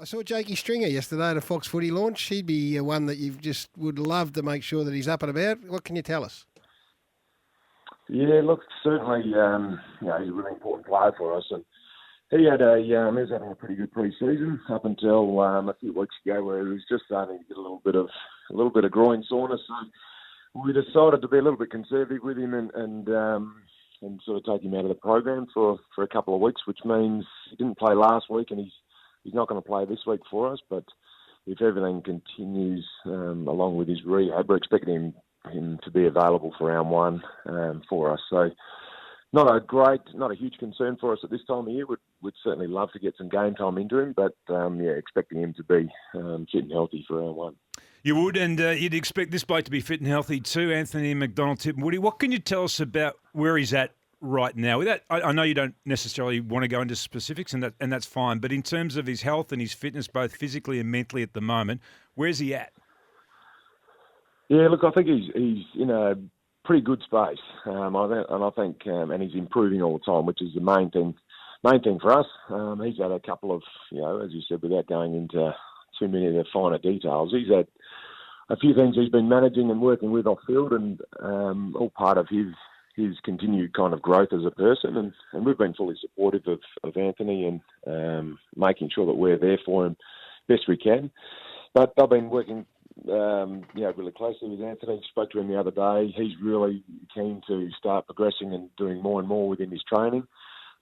I saw Jakey Stringer yesterday at a Fox Footy launch. He'd be one that you just would love to make sure that he's up and about. What can you tell us? Yeah, look, certainly, he's a really important player for us, and he was having a pretty good pre-season up until a few weeks ago, where he was just starting to get a little bit of groin soreness. So we decided to be a little bit conservative with him and sort of take him out of the program for a couple of weeks, which means he didn't play last week, and he's not going to play this week for us. But if everything continues along with his rehab, we're expecting him to be available for round one for us. So not a huge concern for us at this time of year. We'd certainly love to get some game time into him, but expecting him to be fit and healthy for round one. You would, and you'd expect this bloke to be fit and healthy too, Anthony McDonald-Tipungwuti. What can you tell us about where he's at right now? With that, I know you don't necessarily want to go into specifics, and that's fine. But in terms of his health and his fitness, both physically and mentally at the moment, where's he at? Yeah, look, I think he's in a pretty good space, and he's improving all the time, which is the main thing for us. He's had a couple of, as you said, without going into too many of the finer details, he's had a few things he's been managing and working with off field, and all part of his continued kind of growth as a person. And we've been fully supportive of Anthony and making sure that we're there for him best we can. But I've been working really closely with Anthony. Spoke to him the other day. He's really keen to start progressing and doing more and more within his training.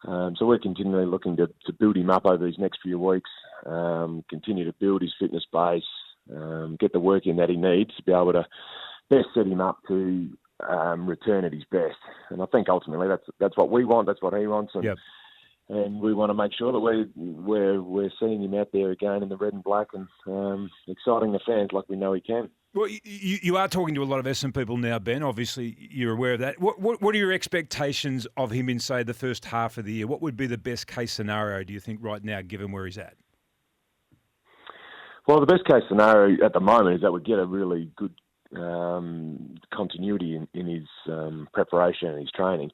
So we're continually looking to build him up over these next few weeks, continue to build his fitness base, get the work in that he needs to be able to best set him up to return at his best. And I think ultimately that's what we want, that's what he wants. And, yep. And we want to make sure that we're seeing him out there again in the red and black and exciting the fans like we know he can. Well, you are talking to a lot of Essendon people now, Ben. Obviously, you're aware of that. What are your expectations of him in, say, the first half of the year? What would be the best case scenario, do you think, right now, given where he's at? Well, the best case scenario at the moment is that we get a really good continuity in his preparation and his training.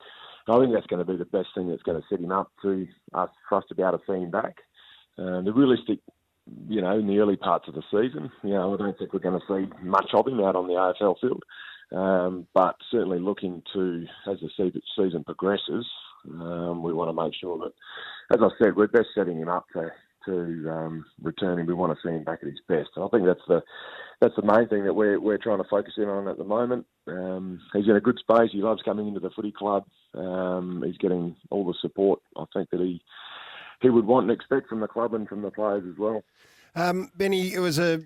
I think that's going to be the best thing that's going to set him up for us to be able to see him back. The realistic, in the early parts of the season, I don't think we're going to see much of him out on the AFL field. But certainly looking to, as the season progresses, we want to make sure that, as I said, we're best setting him up to return him. We want to see him back at his best. And I think that's the main thing that we're trying to focus in on at the moment. He's in a good space. He loves coming into the footy club. He's getting all the support, I think, that he would want and expect from the club and from the players as well. Benny, it was a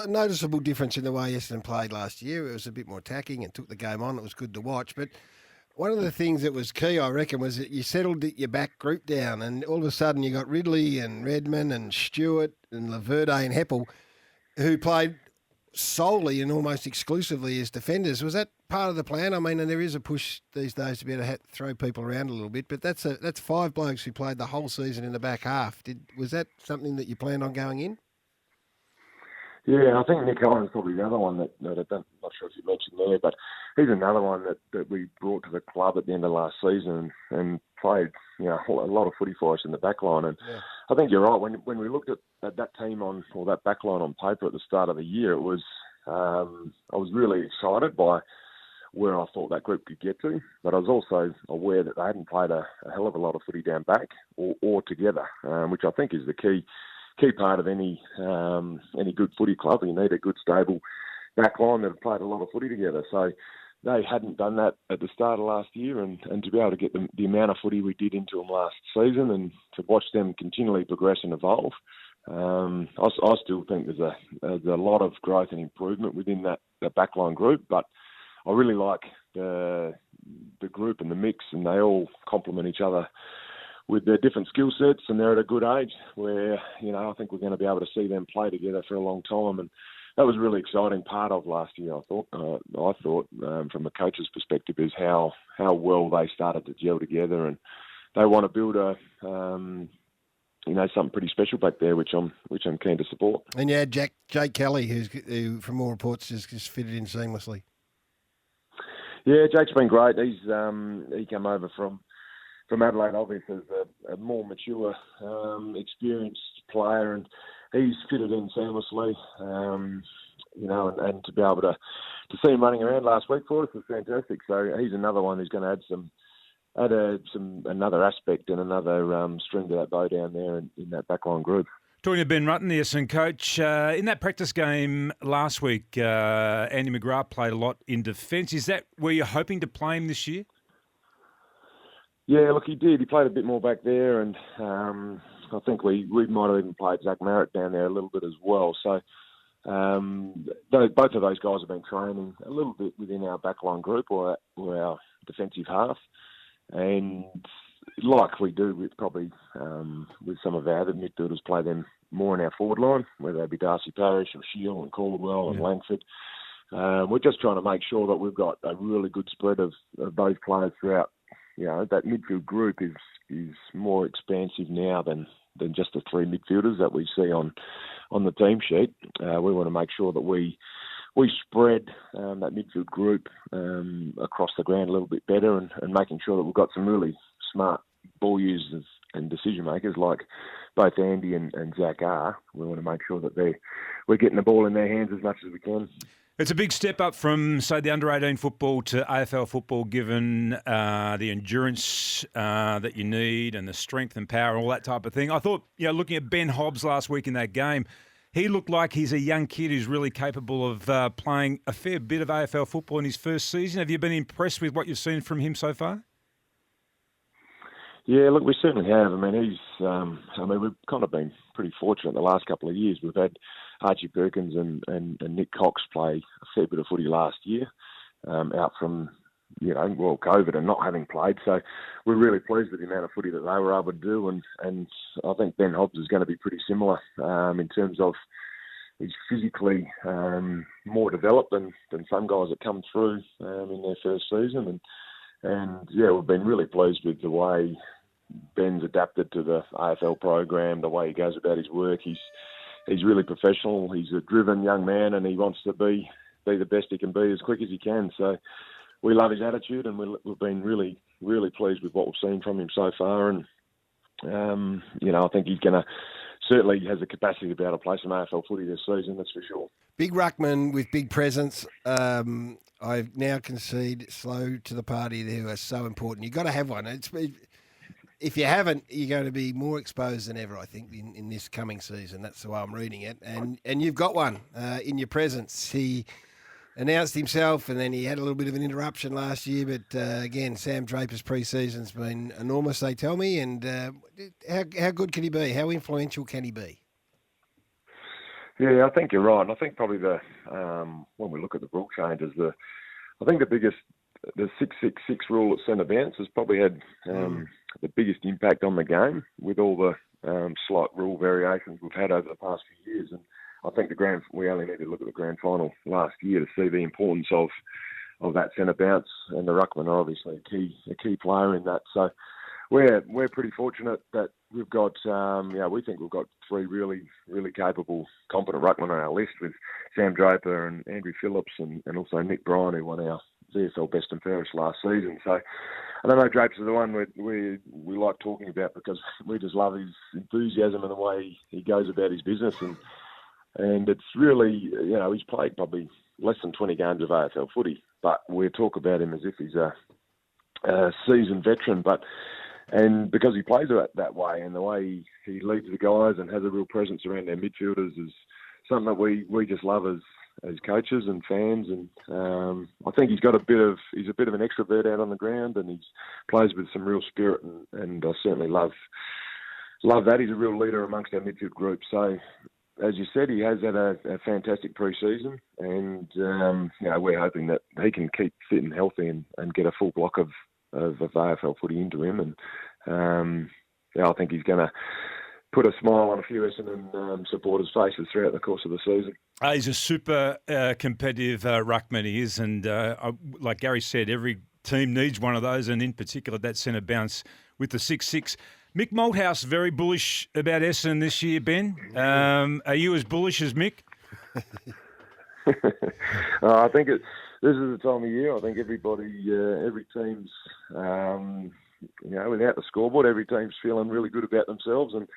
noticeable difference in the way Essendon played last year. It was a bit more attacking and took the game on. It was good to watch. But one of the things that was key, I reckon, was that you settled your back group down, and all of a sudden you got Ridley and Redman and Stewart and Laverde and Heppel, who played solely and almost exclusively as defenders. Was that part of the plan? I mean, and there is a push these days to be able to throw people around a little bit, but that's five blokes who played the whole season in the back half. Was that something that you planned on going in? Yeah, I think Nick Allen's probably the other one that I'm not sure if you mentioned there, but he's another one that we brought to the club at the end of last season and played a lot of footy for us in the back line. And yeah. I think you're right. When we looked at that team that back line on paper at the start of the year, it was I was really excited by where I thought that group could get to, but I was also aware that they hadn't played a hell of a lot of footy down back or together, which I think is the key part of any good footy club. You need a good, stable back line that have played a lot of footy together. So they hadn't done that at the start of last year, and to be able to get the amount of footy we did into them last season and to watch them continually progress and evolve, I still think there's a lot of growth and improvement within that backline group, but I really like the group and the mix, and they all complement each other with their different skill sets, and they're at a good age where, I think we're going to be able to see them play together for a long time. And that was a really exciting part of last year, I thought, from a coach's perspective, is how well they started to gel together, and they want to build something pretty special back there, which I'm keen to support. And you had Jake Kelly, who from all reports just fitted in seamlessly. Yeah, Jake's been great. He came over from Adelaide, obviously, as a more mature, experienced player, and he's fitted in seamlessly. And to be able to see him running around last week for us was fantastic. So he's another one who's going to add another aspect and another string to that bow down there in that backline group. Talking to Ben Rutten, the Essendon coach, in that practice game last week, Andy McGrath played a lot in defence. Is that where you're hoping to play him this year? Yeah, look, he did. He played a bit more back there, and I think we might have even played Zach Merrett down there a little bit as well. So both of those guys have been training a little bit within our backline group or our defensive half. And like we do with with some of our other midfielders, play them more in our forward line, whether they be Darcy Parish or Shield and Caldwell and Langford. We're just trying to make sure that we've got a really good spread of those players throughout. That midfield group is more expansive now than just the three midfielders that we see on the team sheet. We want to make sure that we spread that midfield group across the ground a little bit better and making sure that we've got some really smart ball users and decision makers like both Andy and Zach are. We want to make sure that we're getting the ball in their hands as much as we can. It's a big step up from, say, the under-18 football to AFL football, given the endurance that you need and the strength and power and all that type of thing. I thought, looking at Ben Hobbs last week in that game, he looked like he's a young kid who's really capable of playing a fair bit of AFL football in his first season. Have you been impressed with what you've seen from him so far? Yeah, look, we certainly have. I mean, we've kind of been pretty fortunate the last couple of years. We've had Archie Perkins and Nick Cox play a fair bit of footy last year, out from, COVID and not having played. So we're really pleased with the amount of footy that they were able to do. And I think Ben Hobbs is going to be pretty similar in terms of he's physically more developed than some guys that come through in their first season. And we've been really pleased with the way Ben's adapted to the AFL program, the way he goes about his work. He's really professional. He's a driven young man, and he wants to be the best he can be as quick as he can. So we love his attitude, and we've been really, really pleased with what we've seen from him so far. And I think he's going to certainly has the capacity to be able to play some AFL footy this season. That's for sure. Big ruckman with big presence. I now concede slow to the party there are so important. You've got to have one. If you haven't, you're going to be more exposed than ever, I think, in this coming season. That's the way I'm reading it. And you've got one in your presence. He announced himself and then he had a little bit of an interruption last year. But again, Sam Draper's pre-season's been enormous, they tell me. And how good can he be? How influential can he be? Yeah, I think you're right. And I think probably when we look at the rule changes, I think the 666 rule at centre bounce has probably had the biggest impact on the game with all the slight rule variations we've had over the past few years. And I think we only need to look at the grand final last year to see the importance of that centre bounce, and the ruckman are obviously a key player in that. So we're pretty fortunate that we've got we think we've got three really, really capable, competent ruckmen on our list with Sam Draper and Andrew Phillips and also Nick Bryan, who won our VFL Best and Fairest last season. So I don't know, Draper's the one we like talking about because we just love his enthusiasm and the way he goes about his business. And it's really, he's played probably less than 20 games of AFL footy, but we talk about him as if he's a seasoned veteran. And because he plays it that way and the way he leads the guys and has a real presence around their midfielders is something that we just love as coaches and fans. And I think he's a bit of an extrovert out on the ground, and he plays with some real spirit. And I certainly love that. He's a real leader amongst our midfield group. So, as you said, he has had a fantastic pre-season, and we're hoping that he can keep fit and healthy and get a full block of AFL footy into him. And I think he's going to put a smile on a few Essendon supporters' faces throughout the course of the season. He's a super competitive ruckman, he is. And like Garry said, every team needs one of those, and in particular that centre bounce with the 6'6". Mick Malthouse, very bullish about Essendon this year, Ben. Are you as bullish as Mick? I think this is the time of year. I think every team's, without the scoreboard, every team's feeling really good about themselves. And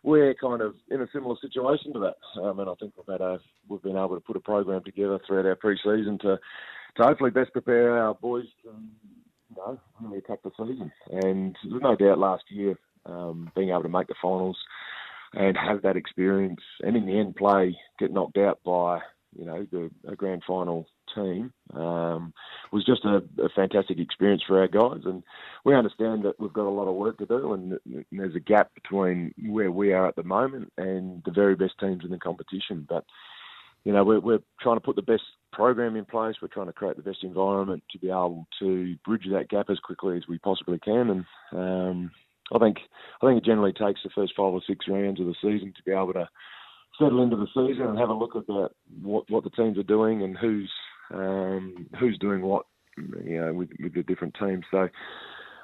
we're kind of in a similar situation to that. And I think we've been able to put a program together throughout our pre-season to hopefully best prepare our boys to really attack the season. And there's no doubt last year being able to make the finals and have that experience and in the end get knocked out by a grand final team was just a fantastic experience for our guys, and we understand that we've got a lot of work to do, and there's a gap between where we are at the moment and the very best teams in the competition. But we're trying to put the best program in place. We're trying to create the best environment to be able to bridge that gap as quickly as we possibly can, and I think it generally takes the first 5 or 6 rounds of the season to be able to settle into the season and have a look at what the teams are doing and who's doing what, with the different teams. So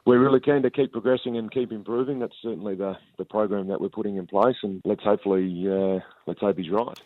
we're really keen to keep progressing and keep improving. That's certainly the program that we're putting in place, and let's hope he's right.